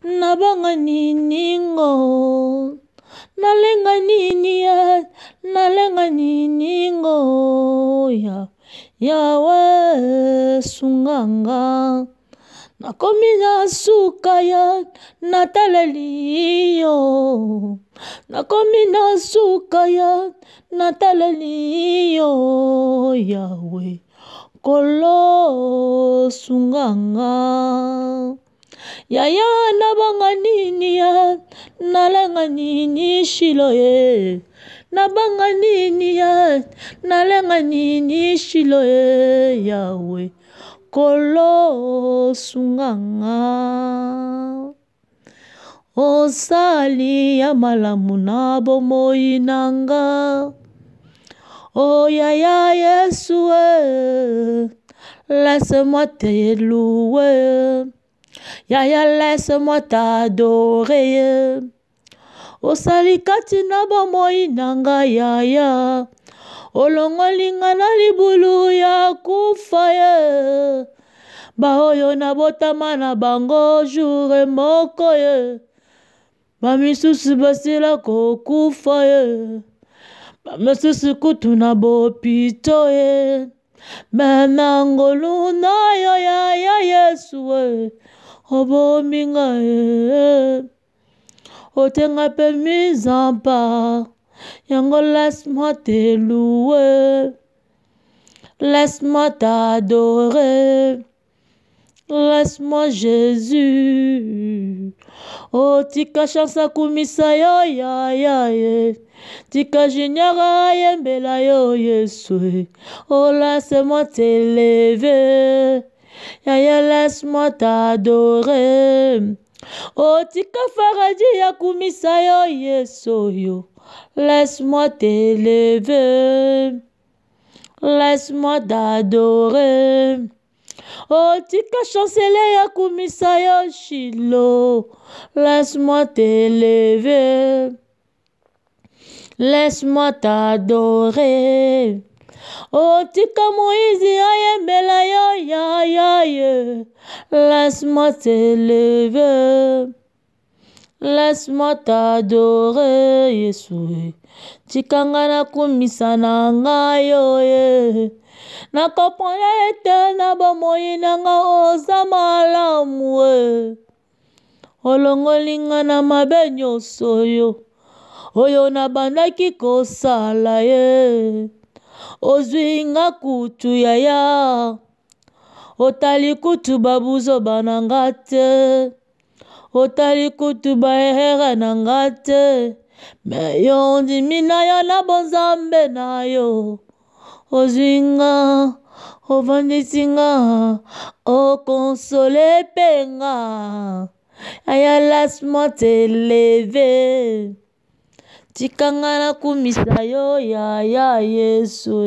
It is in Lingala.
nabanga nini ngo nalenga nini ya nalenga nini ngo yawe sunganga nakomi na suka ya nataleliyo nakomi na suka ya nataleliyo yawe kolo sunganga yaya nabanga nini ya nalenga nini shilo ye nabanga nini ya nalenga nini shilo ye yawe kolo sunganga osali ya malamu na bomoi nanga oh yaya Yesu laisse-moi te louer yaya laisse-moi t'adorer osali kati na bomoi nanga yaya olongolinga na libulu ya kufa ye baoyo na botama na bango jour moko ye bamisusu basila kokufa ye bamisusu kutu na bopito ye mena ngolu na yo yaya Yesu obominga ye otenga pe mise en part yango laisse-moi te louer laisse-moi t'adorer laisse-moi Jésus oh tika chance akumisa yo yaya ye tika jinyara yembela yo Yesu oh laisse-moi t'élever yaya laisse-moi t'adorer oh tika faraji akumisa yo Yesu yo laisse-moi t'élever laisse-moi t'adorer oh tika chancelier ya kumisa yo Shilo laisse-moi t'élever laisse-moi t'adorer oh tika Moïse ayembela yo yaya ye laisse-moi t'élever laisse-moi t'adorer Yesu tikanga na kumisa na ngayo ye nakopona ete na bomoi nanga oza malamu olongolinga na mabe nyonso oyo nabandaki kosala ye ozwinga kutu yaya otali kutu babuzo bananga te otali kutu baehere nanga te me yo ndimi na yo na bonzambe na yo ozwinga ovandisi okonsole penga aya laisse-moi t'élever tikanga na kumisa yo yaya Yesu